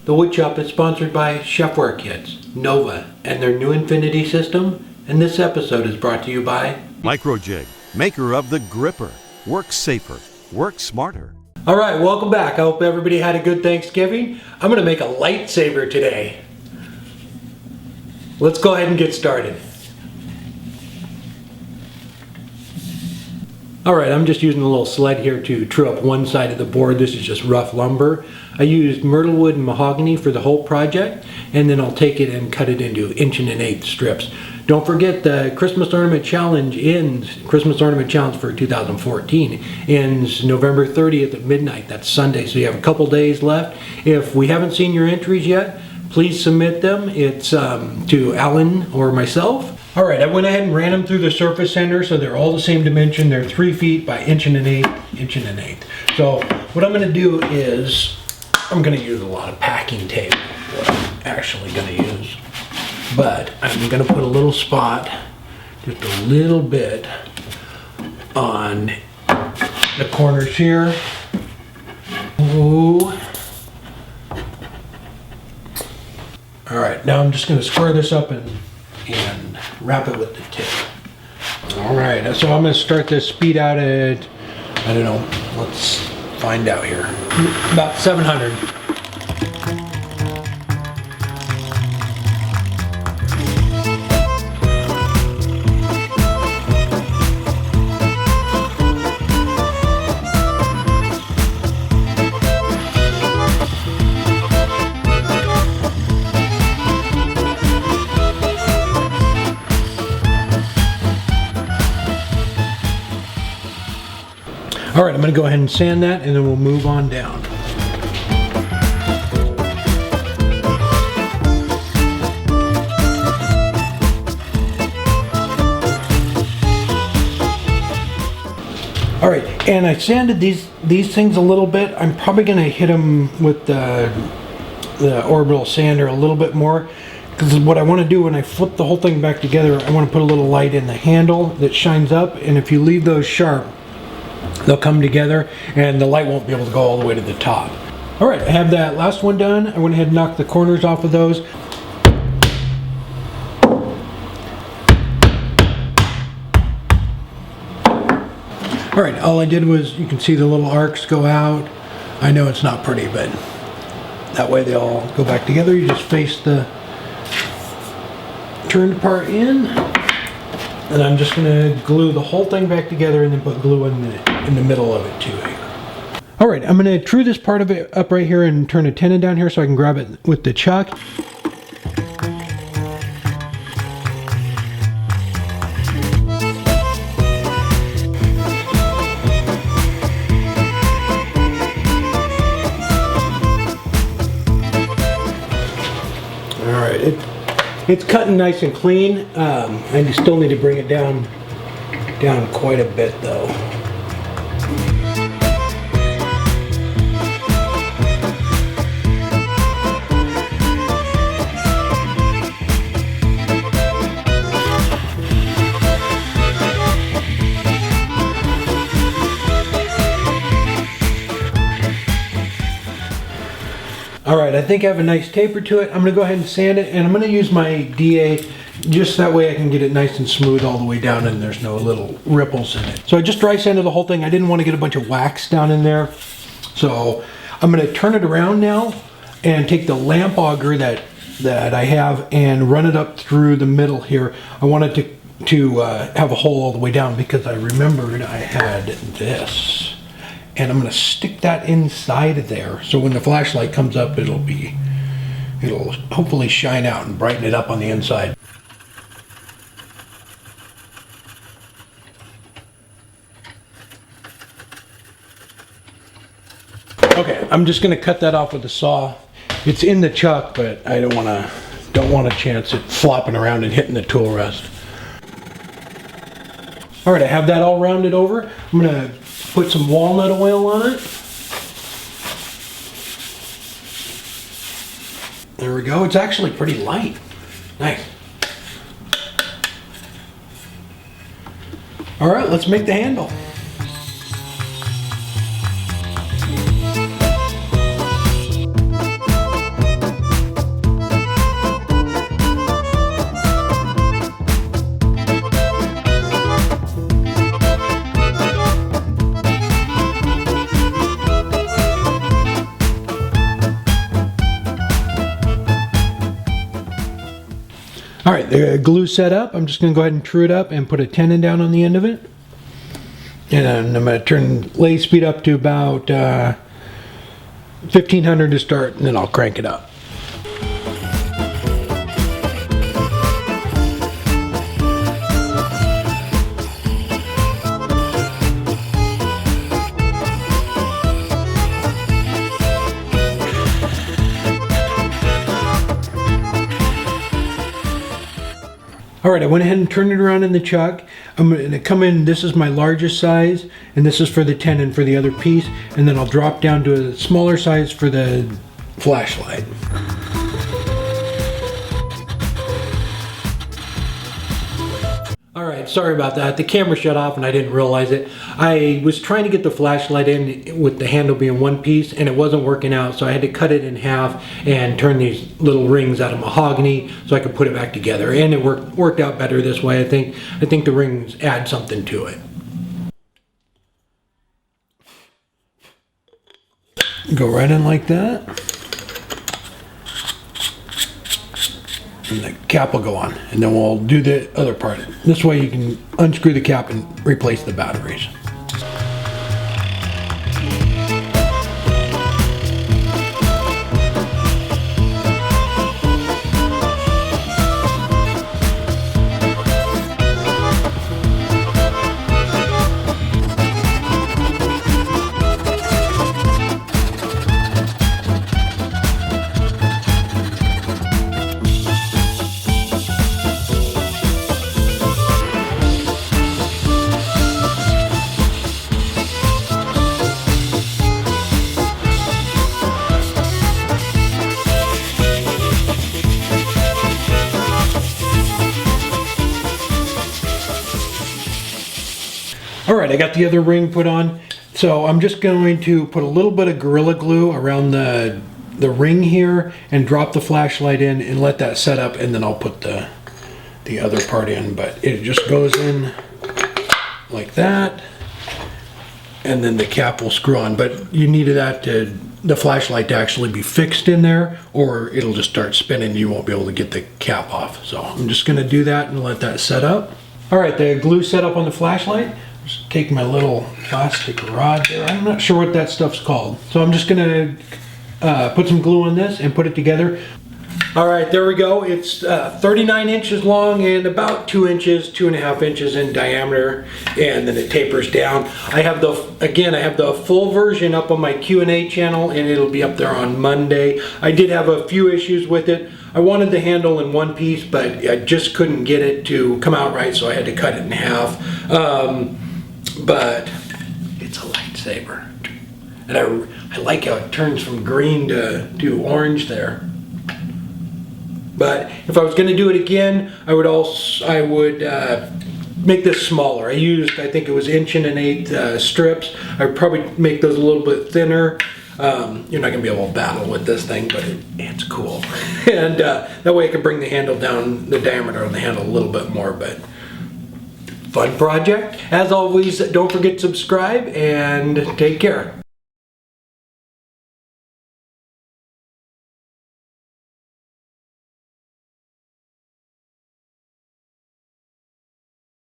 The wood shop is sponsored by Chefware Kits, Nova, and their new Infinity system. And this episode is brought to you by Microjig, maker of the Gripper. Work safer, work smarter. All right, welcome back. I hope everybody had a good Thanksgiving. I'm going to make a lightsaber today. Let's go ahead and get started. Alright, I'm just using a little sled here to true up one side of the board. This is just rough lumber. I used myrtle wood and mahogany for the whole project, and then I'll take it and cut it into 1.1/8" strips. Don't forget the Christmas Ornament Challenge for 2014 ends November 30th at midnight. That's Sunday, so you have a couple days left. If we haven't seen your entries yet, please submit them. It's to Alan or myself. Alright, I went ahead and ran them through the surface sander so they're all the same dimension. They're 3 feet by 1.1/8". So what I'm going to do is I'm going to use a lot of packing tape, what I'm actually going to use. But I'm going to put a little spot, just a little bit, on the corners here. Ooh. Alright, now I'm just going to square this up and wrap it with the tip. Alright, so I'm going to start this speed out at, I don't know, let's find out here, about 700. Alright, I'm going to go ahead and sand that and then we'll move on down. Alright, and I sanded these things a little bit. I'm probably going to hit them with the orbital sander a little bit more. Because what I want to do when I flip the whole thing back together, I want to put a little light in the handle that shines up, and if you leave those sharp, they'll come together and the light won't be able to go all the way to the top. Alright, I have that last one done. I went ahead and knocked the corners off of those. Alright, all I did was, you can see the little arcs go out. I know it's not pretty, but that way they all go back together. You just face the turned part in. And I'm just going to glue the whole thing back together and then put glue in the middle of it too. Alright, I'm going to true this part of it up right here and turn a tenon down here so I can grab it with the chuck. Alright, it's cutting nice and clean. I still need to bring it down quite a bit though. Alright, I think I have a nice taper to it. I'm going to go ahead and sand it, and I'm going to use my DA just that way I can get it nice and smooth all the way down and there's no little ripples in it. So I just dry sanded the whole thing. I didn't want to get a bunch of wax down in there. So I'm going to turn it around now and take the lamp auger that I have and run it up through the middle here. I wanted to have a hole all the way down because I remembered I had this. And I'm going to stick that inside of there, so when the flashlight comes up, it'll hopefully shine out and brighten it up on the inside. Okay, I'm just going to cut that off with a saw. It's in the chuck, but I don't want to chance it flopping around and hitting the tool rest. All right, I have that all rounded over. I'm going to put some walnut oil on it. There we go. It's actually pretty light. Nice. All right, let's make the handle. All right, the glue set up. I'm just going to go ahead and true it up and put a tenon down on the end of it. And then I'm going to turn lathe speed up to about 1500 to start, and then I'll crank it up. All right, I went ahead and turned it around in the chuck. I'm going to come in, this is my largest size, and this is for the tenon for the other piece, and then I'll drop down to a smaller size for the flashlight. All right, sorry about that. The camera shut off and I didn't realize it. I was trying to get the flashlight in with the handle being one piece and it wasn't working out, so I had to cut it in half and turn these little rings out of mahogany so I could put it back together. And it worked out better this way. I think the rings add something to it. Go right in like that. And the cap will go on, and then we'll do the other part. This way you can unscrew the cap and replace the batteries. All right, I got the other ring put on. So I'm just going to put a little bit of Gorilla Glue around the ring here and drop the flashlight in and let that set up, and then I'll put the other part in. But it just goes in like that, and then the cap will screw on. But you need the flashlight to actually be fixed in there, or it'll just start spinning and you won't be able to get the cap off. So I'm just gonna do that and let that set up. All right, the glue set up on the flashlight. Just take my little plastic rod there. I'm not sure what that stuff's called. So I'm just gonna put some glue on this and put it together. All right, there we go. It's 39 inches long and about 2 inches, 2.5 inches in diameter, and then it tapers down. I have the full version up on my Q&A channel, and it'll be up there on Monday. I did have a few issues with it. I wanted the handle in one piece, but I just couldn't get it to come out right, so I had to cut it in half. But it's a lightsaber, and I like how it turns from green to orange there. But if I was going to do it again, I would make this smaller. I think it was 1 1/8" strips. I would probably make those a little bit thinner. You're not going to be able to battle with this thing, but it's cool. And that way I can bring the handle down, the diameter of the handle a little bit more. But fun project. As always, don't forget to subscribe and take care.